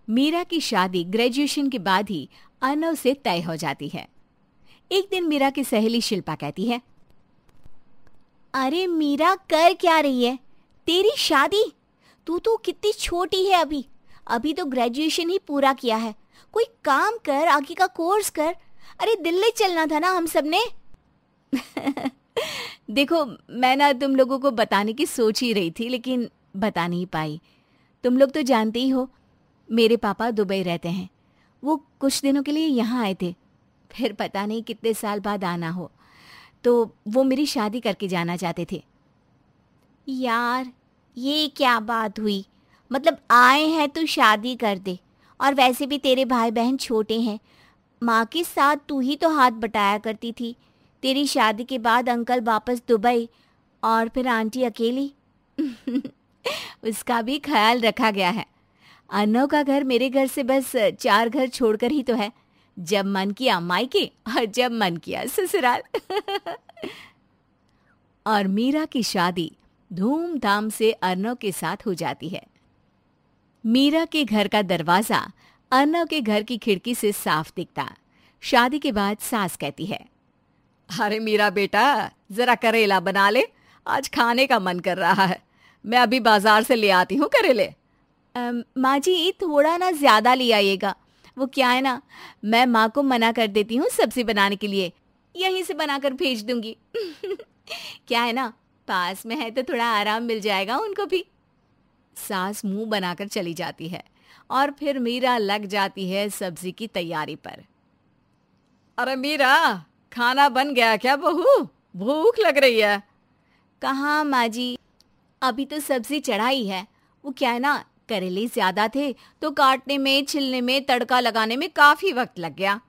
मीरा की शादी ग्रेजुएशन के बाद ही अर्नव से तय हो जाती है। एक दिन मीरा की सहेली शिल्पा कहती है, अरे मीरा, कर क्या रही है? तेरी शादी? तू तो कितनी छोटी है अभी तो ग्रेजुएशन ही पूरा किया है। कोई काम कर, आगे का कोर्स कर। अरे दिल्ली चलना था ना हम सब ने। देखो, मैं ना तुम लोगों को बताने की सोच ही रही थी, लेकिन बता नहीं पाई। तुम लोग तो जानते ही हो, मेरे पापा दुबई रहते हैं। वो कुछ दिनों के लिए यहाँ आए थे, फिर पता नहीं कितने साल बाद आना हो, तो वो मेरी शादी करके जाना चाहते थे। यार, ये क्या बात हुई? मतलब आए हैं तो शादी कर दे। और वैसे भी तेरे भाई बहन छोटे हैं। माँ के साथ तू ही तो हाथ बटाया करती थी। तेरी शादी के बाद अंकल वापस दुबई और फिर आंटी अकेली। उसका भी ख्याल रखा गया है। अर्नव का घर मेरे घर से बस 4 घर छोड़कर ही तो है। जब मन किया मायके और जब मन किया ससुराल। और मीरा की शादी धूमधाम से अर्नव के साथ हो जाती है। मीरा के घर का दरवाजा अर्नव के घर की खिड़की से साफ दिखता। शादी के बाद सास कहती है, अरे मीरा बेटा, जरा करेला बना ले, आज खाने का मन कर रहा है। मैं अभी बाजार से ले आती हूँ करेले। माँ जी, थोड़ा ना ज्यादा ले आइएगा। वो क्या है ना, मैं माँ को मना कर देती हूँ सब्जी बनाने के लिए, यहीं से बनाकर भेज दूंगी। क्या है ना, पास में है तो थोड़ा आराम मिल जाएगा उनको भी। सास मुंह बनाकर चली जाती है और फिर मीरा लग जाती है सब्जी की तैयारी पर। अरे मीरा, खाना बन गया क्या बहू? भूख लग रही है। कहाँ माँ जी, अभी तो सब्जी चढ़ाई है। वो क्या है ना, करेले ज्यादा थे तो काटने में, छिलने में, तड़का लगाने में काफी वक्त लग गया।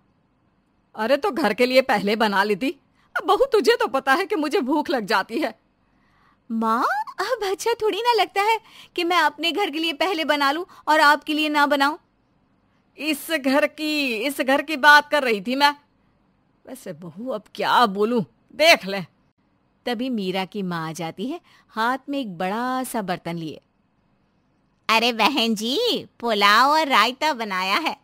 अरे तो घर के लिए पहले बना ली थी। अब बहू, तुझे तो पता है कि मुझे भूख लग जाती है। माँ, अब अच्छा थोड़ी ना लगता है कि मैं अपने घर के लिए पहले बना लूं और आपके लिए ना बनाऊं। इस घर की बात कर रही थी मैं। वैसे बहू, अब क्या बोलूं, देख ले। तभी मीरा की माँ आ जाती है, हाथ में एक बड़ा सा बर्तन लिए। अरे बहन जी, पुलाव और रायता बनाया है।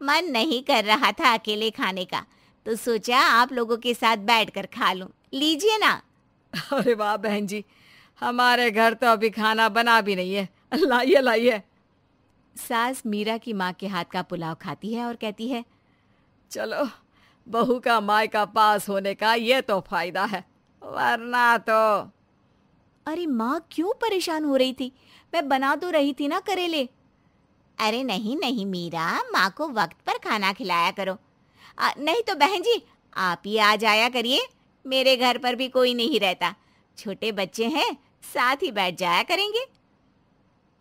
मन नहीं कर रहा था अकेले खाने का, तो सोचा आप लोगों के साथ बैठकर खा लूं। लीजिए ना। अरे वाह बहन जी, हमारे घर तो अभी खाना बना भी नहीं है। लाइए लाइए। सास मीरा की माँ के हाथ का पुलाव खाती है और कहती है, चलो, बहू का मायका पास होने का ये तो फायदा है, वरना तो। अरे माँ, क्यों परेशान हो रही थी? मैं बना तो रही थी ना करेले। अरे नहीं नहीं मीरा, माँ को वक्त पर खाना खिलाया करो। नहीं तो बहन जी, आप ही आ जाया करिए। मेरे घर पर भी कोई नहीं रहता, छोटे बच्चे हैं, साथ ही बैठ जाया करेंगे।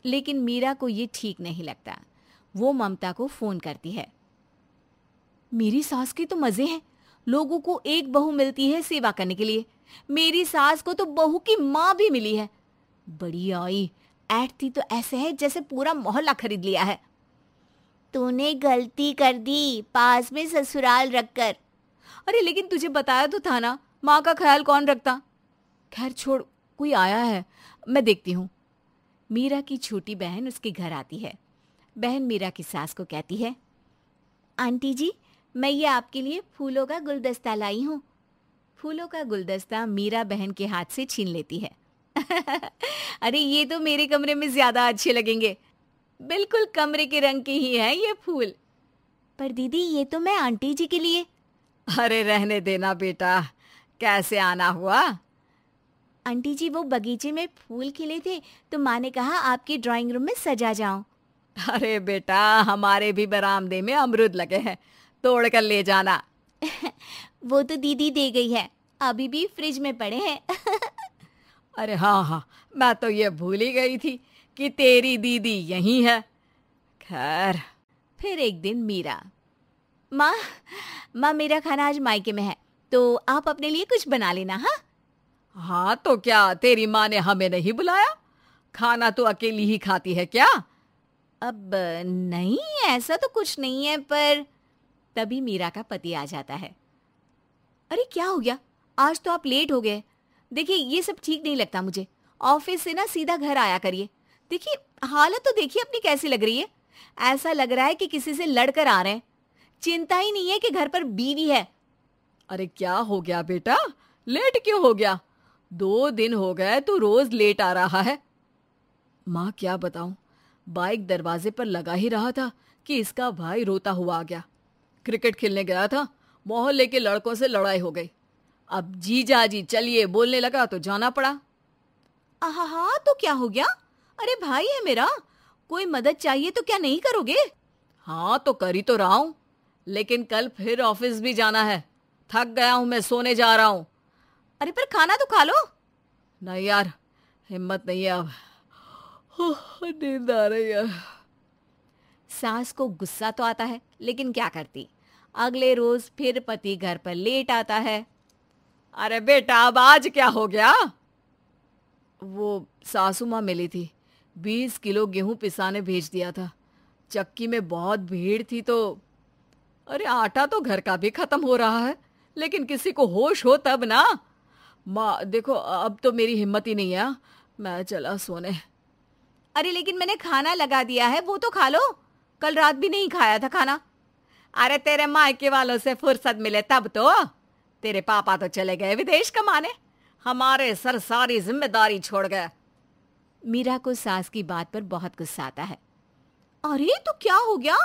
लेकिन मीरा को ये ठीक नहीं लगता। वो ममता को फोन करती है। मेरी सास के तो मजे हैं, लोगों को एक बहू मिलती है सेवा करने के लिए। मेरी सास को तो बहू की माँ भी मिली है। बड़ी आई, ऐठती तो ऐसे है जैसे पूरा मोहल्ला खरीद लिया है। तूने गलती कर दी पास में ससुराल रखकर। अरे लेकिन तुझे बताया तो था ना, माँ का ख्याल कौन रखता। खैर छोड़, कोई आया है, मैं देखती हूँ। मीरा की छोटी बहन उसके घर आती है। बहन मीरा की सास को कहती है, आंटी जी, मैं ये आपके लिए फूलों का गुलदस्ता लाई हूँ। फूलों का गुलदस्ता मीरा बहन के हाथ से छीन लेती है। अरे ये तो मेरे कमरे में ज्यादा अच्छे लगेंगे, बिल्कुल कमरे के रंग के ही हैं ये फूल। पर दीदी, ये तो मैं आंटी जी के लिए। अरे रहने देना बेटा, कैसे आना हुआ? आंटी जी, वो बगीचे में फूल खिले थे तो माँ ने कहा आपकी ड्राइंग रूम में सजा जाऊं। अरे बेटा, हमारे भी बरामदे में अमरूद लगे हैं, तोड़ कर ले जाना। वो तो दीदी दे गई है, अभी भी फ्रिज में पड़े हैं। अरे हाँ, मैं तो ये भूल ही गई थी कि तेरी दीदी यहीं है। खैर। फिर एक दिन मीरा, माँ मेरा खाना आज मायके में है, तो आप अपने लिए कुछ बना लेना। हाँ तो क्या तेरी माँ ने हमें नहीं बुलाया? खाना तो अकेली ही खाती है क्या? अब नहीं, ऐसा तो कुछ नहीं है, पर तभी मीरा का पति आ जाता है। अरे क्या हो गया, आज तो आप लेट हो गए। देखिए, ये सब ठीक नहीं लगता मुझे। ऑफिस से ना सीधा घर आया करिए। देखिए, हालत तो देखिए अपनी कैसी लग रही है। ऐसा लग रहा है कि किसी से लड़कर आ रहे हैं। चिंता ही नहीं है कि घर पर बीवी है। अरे क्या हो गया बेटा, लेट क्यों हो गया? 2 दिन हो गए तू रोज लेट आ रहा है। माँ क्या बताऊं, बाइक दरवाजे पर लगा ही रहा था कि इसका भाई रोता हुआ आ गया। क्रिकेट खेलने गया था, मोहल्ले के लड़कों से लड़ाई हो गई। अब जीजा जी चलिए बोलने लगा तो जाना पड़ा। हाँ तो क्या हो गया? अरे भाई है मेरा, कोई मदद चाहिए तो क्या नहीं करोगे? हाँ तो कर ही तो रहा हूं, लेकिन कल फिर ऑफिस भी जाना है। थक गया हूं, मैं सोने जा रहा हूं। अरे पर खाना तो खा लो। नहीं यार, हिम्मत नहीं है अब, नींद आ रही है। सास को गुस्सा तो आता है, लेकिन क्या करती। अगले रोज फिर पति घर पर लेट आता है। अरे बेटा अब आज क्या हो गया? वो सासू माँ मिली थी, 20 किलो गेहूं पिसाने भेज दिया था। चक्की में बहुत भीड़ थी तो अरे आटा तो घर का भी खत्म हो रहा है, लेकिन किसी को होश हो तब ना। माँ देखो अब तो मेरी हिम्मत ही नहीं है, मैं चला सोने। अरे लेकिन मैंने खाना लगा दिया है, वो तो खा लो। कल रात भी नहीं खाया था खाना। अरे तेरे मायके वालों से फुर्सत मिले तब तो। तेरे पापा तो चले गए विदेश कमाने, हमारे सर सारी जिम्मेदारी छोड़ गए। मीरा को सास की बात पर बहुत गुस्सा आता है। अरे तो क्या हो गया?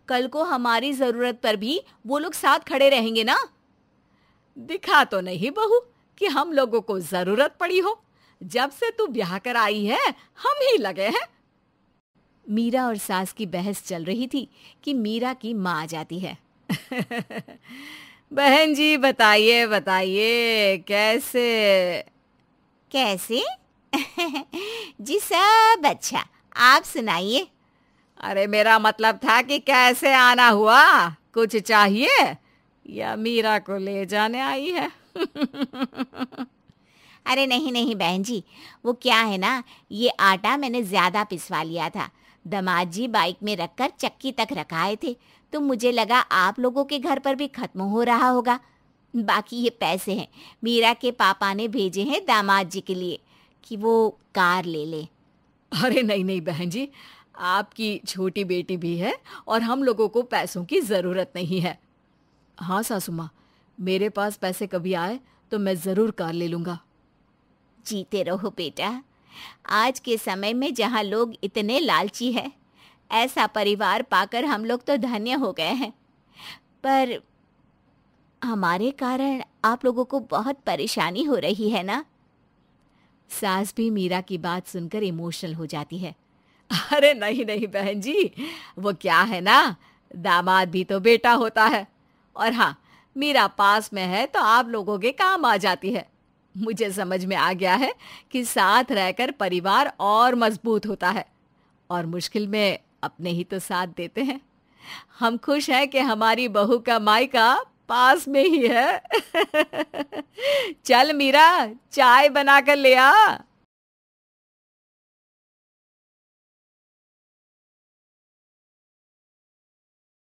कल को हमारी जरूरत पर भी वो लोग साथ खड़े रहेंगे ना। दिखा तो नहीं बहू कि हम लोगों को जरूरत पड़ी हो। जब से तू ब्याह कर आई है हम ही लगे हैं। मीरा और सास की बहस चल रही थी कि मीरा की माँ आ जाती है। बहन जी बताइए बताइए कैसे? कैसे? जी सब अच्छा, आप सुनाइए। अरे मेरा मतलब था कि कैसे आना हुआ, कुछ चाहिए या मीरा को ले जाने आई है? अरे नहीं नहीं बहन जी, वो क्या है ना, ये आटा मैंने ज्यादा पिसवा लिया था। दामाद जी बाइक में रखकर चक्की तक रखाए थे, तो मुझे लगा आप लोगों के घर पर भी खत्म हो रहा होगा। बाकी ये पैसे हैं, मीरा के पापा ने भेजे हैं दामाद जी के लिए कि वो कार ले ले। अरे नहीं नहीं बहन जी, आपकी छोटी बेटी भी है और हम लोगों को पैसों की जरूरत नहीं है। हाँ सासू माँ, मेरे पास पैसे कभी आए तो मैं जरूर कार ले लूंगा। जीते रहो बेटा, आज के समय में जहाँ लोग इतने लालची है, ऐसा परिवार पाकर हम लोग तो धन्य हो गए हैं। पर हमारे कारण आप लोगों को बहुत परेशानी हो रही है ना। सास भी मीरा की बात सुनकर इमोशनल हो जाती है। अरे नहीं नहीं बहन जी, वो क्या है ना, दामाद भी तो बेटा होता है। और हाँ, मीरा पास में है तो आप लोगों के काम आ जाती है। मुझे समझ में आ गया है कि साथ रहकर परिवार और मजबूत होता है, और मुश्किल में अपने ही तो साथ देते हैं। हम खुश हैं कि हमारी बहू का मायका पास में ही है। चल मीरा, चाय बनाकर ले आ।